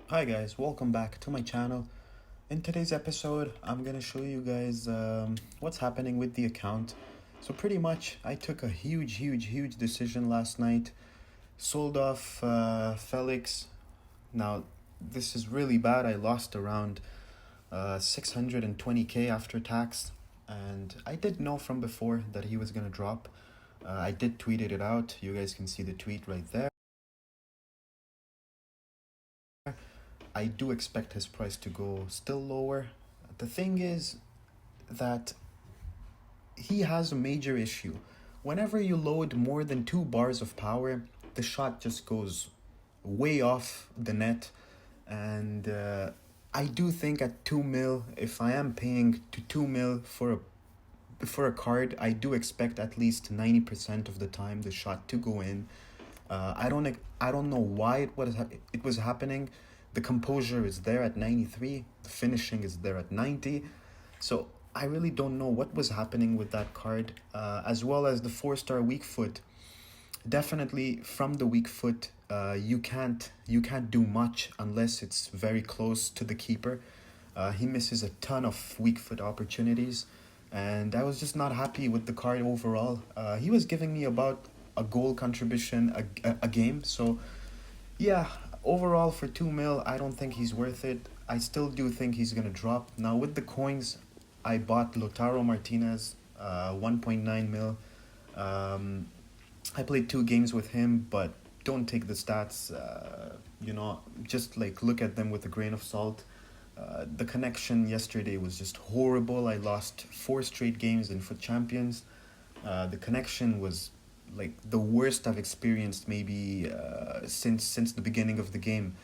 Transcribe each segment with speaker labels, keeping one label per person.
Speaker 1: Hi guys, welcome back to my channel. In today's episode, I'm gonna show you guys what's happening with the account. So pretty much, I took a huge decision last night. Sold off Felix. Now, this is really bad. I lost around 620k after tax. And I did know from before that he was gonna drop. I did tweeted it out. You guys can see the tweet right there. I do expect his price to go still lower. The thing is that he has a major issue. Whenever you load more than 2 bars of power, the shot just goes way off the net. And I do think at 2 mil, if I am paying to 2 mil for a card, I do expect at least 90% of the time the shot to go in. I don't know why it was happening. The composure is there at 93. The finishing is there at 90. So I really don't know what was happening with that card, as well as the 4-star weak foot. Definitely from the weak foot, you can't do much unless it's very close to the keeper. He misses a ton of weak foot opportunities, and I was just not happy with the card overall. He was giving me about a goal contribution a game, so yeah, overall for 2 mil, I don't think he's worth it. I still do think he's gonna drop. Now with the coins, I bought Lautaro Martinez, 1.9 mil. Um, I played 2 games with him, but don't take the stats. Just like look at them with a grain of salt. The connection yesterday was just horrible. I lost 4 straight games in FUT Champions. The connection was like the worst I've experienced maybe since the beginning of the game.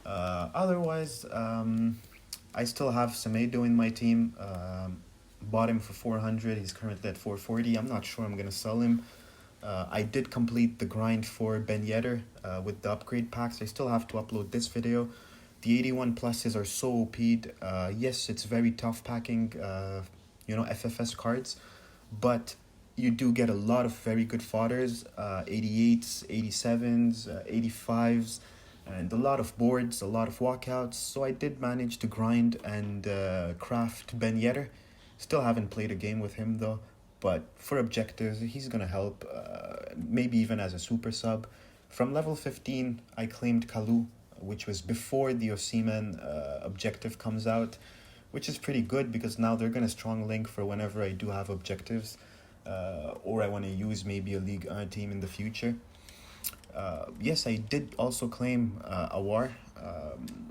Speaker 1: Otherwise, I still have Semedo in my team. Bought him for 400. He's currently at 440. I'm not sure I'm gonna sell him. I did complete the grind for Ben Yedder with the upgrade packs. I still have to upload this video. The 81 pluses are so OP'd. Yes, it's very tough packing, FFS cards, but you do get a lot of very good fodders, 88s, 87s, 85s, and a lot of boards, a lot of walkouts. So I did manage to grind and craft Ben Yedder. Still haven't played a game with him though, but for objectives, he's gonna help, maybe even as a super sub. From level 15, I claimed Kalu, which was before the Osimhen objective comes out, which is pretty good because now they're gonna strong link for whenever I do have objectives, or I want to use maybe a League 1 team in the future. Yes, I did also claim Awar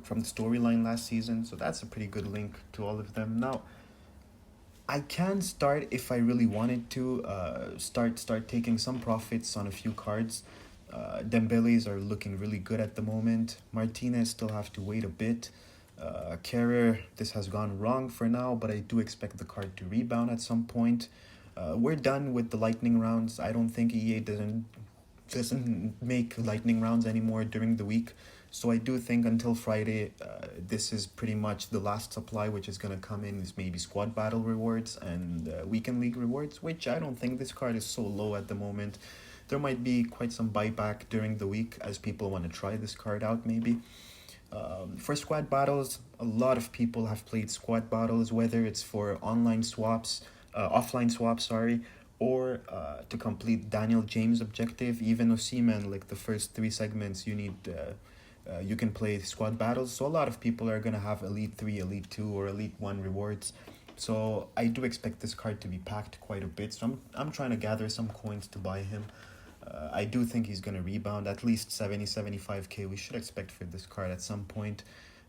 Speaker 1: from the storyline last season, so that's a pretty good link to all of them. Now, I can start if I really wanted to start taking some profits on a few cards. Dembele's are looking really good at the moment. Martinez still have to wait a bit. Carrier, this has gone wrong for now, but I do expect the card to rebound at some point. We're done with the lightning rounds. I don't think EA doesn't make lightning rounds anymore during the week. So I do think until Friday, this is pretty much the last supply, which is going to come in is maybe squad battle rewards and weekend league rewards, which I don't think this card is so low at the moment. There might be quite some buyback during the week as people want to try this card out maybe. For squad battles, a lot of people have played squad battles, whether it's for offline swaps, sorry, or to complete Daniel James objective. Even Osimhen, like the first 3 segments, you can play squad battles. So a lot of people are gonna have Elite 3, Elite 2, or Elite 1 rewards. So I do expect this card to be packed quite a bit. So I'm trying to gather some coins to buy him. I do think he's going to rebound at least 75k. We should expect for this card at some point.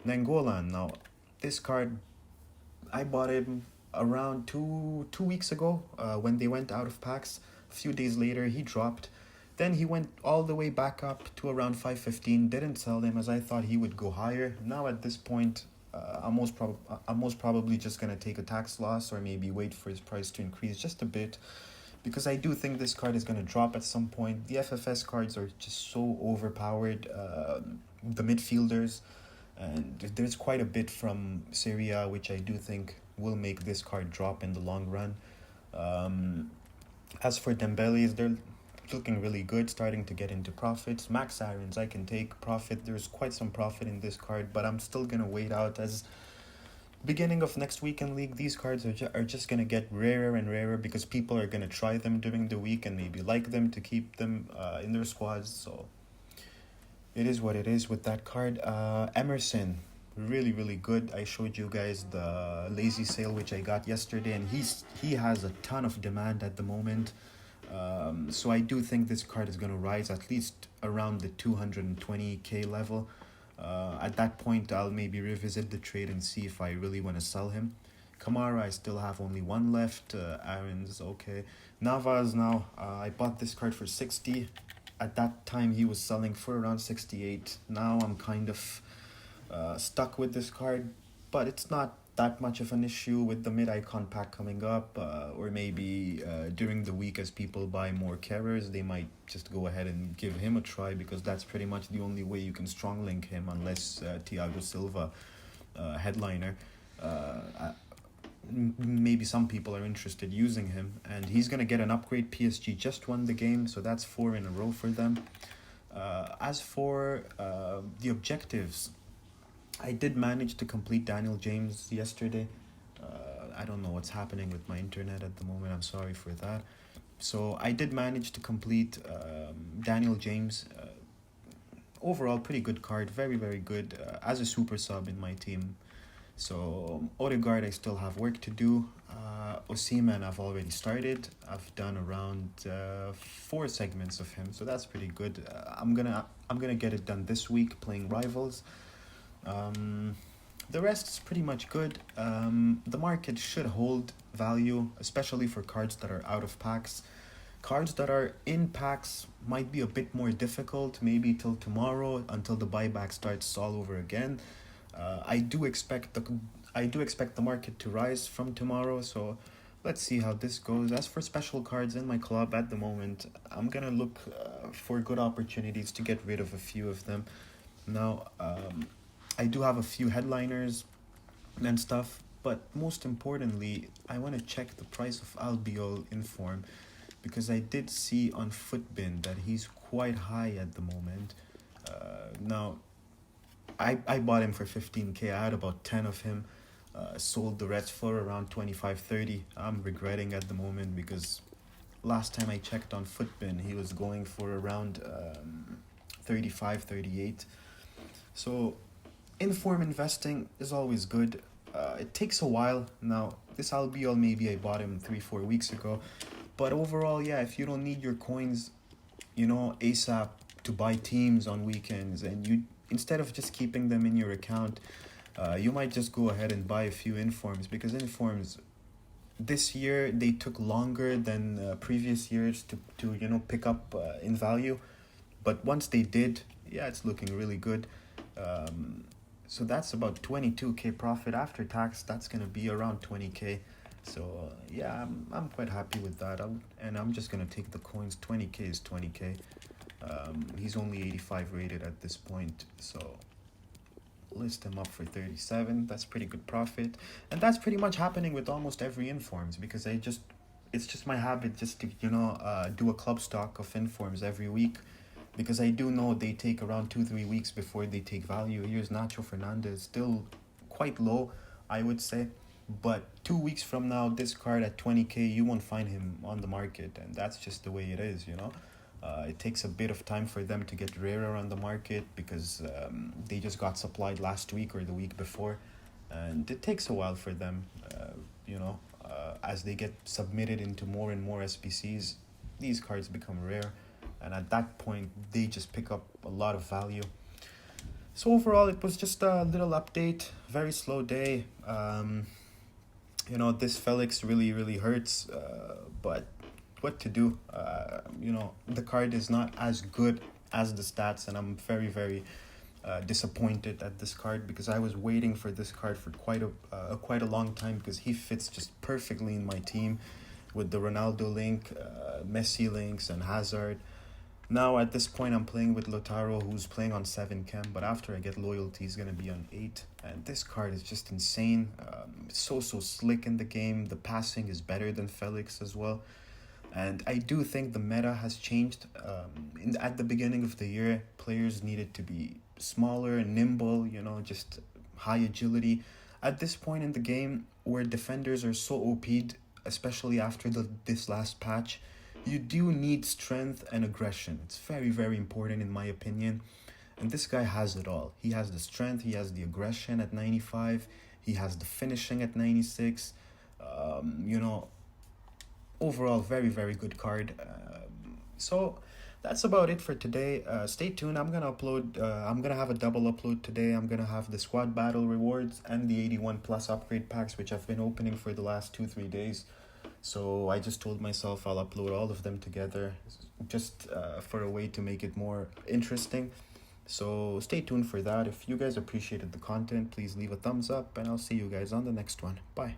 Speaker 1: Nangolan, now, this card, I bought him around two weeks ago when they went out of packs. A few days later, he dropped. Then he went all the way back up to around 515. Didn't sell him as I thought he would go higher. Now at this point, I'm most probably just going to take a tax loss or maybe wait for his price to increase just a bit, because I do think this card is going to drop at some point. The FFS cards are just so overpowered. The midfielders, and there's quite a bit from Syria, which I do think will make this card drop in the long run. As for Dembele's, looking really good, starting to get into profits. Max Irons, I can take profit. There's quite some profit in this card, but I'm still going to wait out as beginning of next week in league. These cards are just going to get rarer and rarer because people are going to try them during the week and maybe like them to keep them in their squads. So it is what it is with that card. Emerson, really really good. I showed you guys the lazy sale which I got yesterday, and he has a ton of demand at the moment. So I do think this card is going to rise at least around the 220k level. At that point, I'll maybe revisit the trade and see if I really want to sell him. Kamara, I still have only one left. Aaron's okay. Navas now, I bought this card for 60. At that time, he was selling for around 68. Now I'm kind of stuck with this card, but it's not that much of an issue with the mid-icon pack coming up, or maybe during the week as people buy more carriers, they might just go ahead and give him a try, because that's pretty much the only way you can strong link him, unless Thiago Silva headliner. Maybe some people are interested using him, and he's going to get an upgrade. PSG just won the game, so that's 4 in a row for them. As for the objectives, I did manage to complete Daniel James yesterday. I don't know what's happening with my internet at the moment. I'm sorry for that. So I did manage to complete Daniel James. Overall, pretty good card. Very, very good as a super sub in my team. So Odegaard, I still have work to do. Osimhen, I've already started. I've done around 4 segments of him, so that's pretty good. I'm gonna get it done this week playing rivals. The rest is pretty much good. The market should hold value, especially for cards that are out of packs. Cards that are in packs might be a bit more difficult, maybe till tomorrow, until the buyback starts all over again. I do expect the market to rise from tomorrow, so let's see how this goes. As for special cards in my club at the moment, I'm gonna look for good opportunities to get rid of a few of them. Now, I do have a few headliners and stuff, but most importantly, I want to check the price of Albiol in form, because I did see on Footbin that he's quite high at the moment. Now, I bought him for 15k. I had about 10 of him. Sold the rest for around 25-30. I'm regretting at the moment, because last time I checked on Footbin, he was going for around 35-38. So inform investing is always good. It takes a while. Now, this Albiol, maybe I bought him 3-4 weeks ago. But overall, yeah, if you don't need your coins, ASAP to buy teams on weekends, and you, instead of just keeping them in your account, you might just go ahead and buy a few informs, because informs this year, they took longer than previous years to pick up in value. But once they did, yeah, it's looking really good. So that's about 22k profit after tax. That's gonna be around 20k. So yeah, I'm quite happy with that. I'm just gonna take the coins. 20k is 20k. He's only 85 rated at this point, so list him up for 37. That's pretty good profit, and that's pretty much happening with almost every informs, because it's just my habit just to do a club stock of informs every week, because I do know they take around 2-3 weeks before they take value. Here's Nacho Fernandez, still quite low, I would say. But 2 weeks from now, this card at 20k, you won't find him on the market. And that's just the way it is, It takes a bit of time for them to get rarer on the market, because they just got supplied last week or the week before. And it takes a while for them, as they get submitted into more and more SBCs, these cards become rare. And at that point, they just pick up a lot of value. So overall, it was just a little update. Very slow day. This Felix really, really hurts. But what to do? The card is not as good as the stats. And I'm very, very disappointed at this card, because I was waiting for this card for quite a long time, because he fits just perfectly in my team with the Ronaldo link, Messi links, and Hazard. Now, at this point, I'm playing with Lautaro, who's playing on 7 chem, but after I get loyalty, he's going to be on 8. And this card is just insane. So slick in the game. The passing is better than Felix as well. And I do think the meta has changed. At the beginning of the year, players needed to be smaller, nimble, just high agility. At this point in the game, where defenders are so OP'd, especially after this last patch, you do need strength and aggression. It's very, very important in my opinion. And this guy has it all. He has the strength, he has the aggression at 95, he has the finishing at 96. You know, overall, very, very good card. So that's about it for today. Stay tuned. I'm gonna upload. I'm gonna have a double upload today. I'm gonna have the squad battle rewards and the 81 plus upgrade packs, which I've been opening for the last 2-3 days. So I just told myself I'll upload all of them together, just for a way to make it more interesting. So stay tuned for that. If you guys appreciated the content, please leave a thumbs up, and I'll see you guys on the next one. Bye.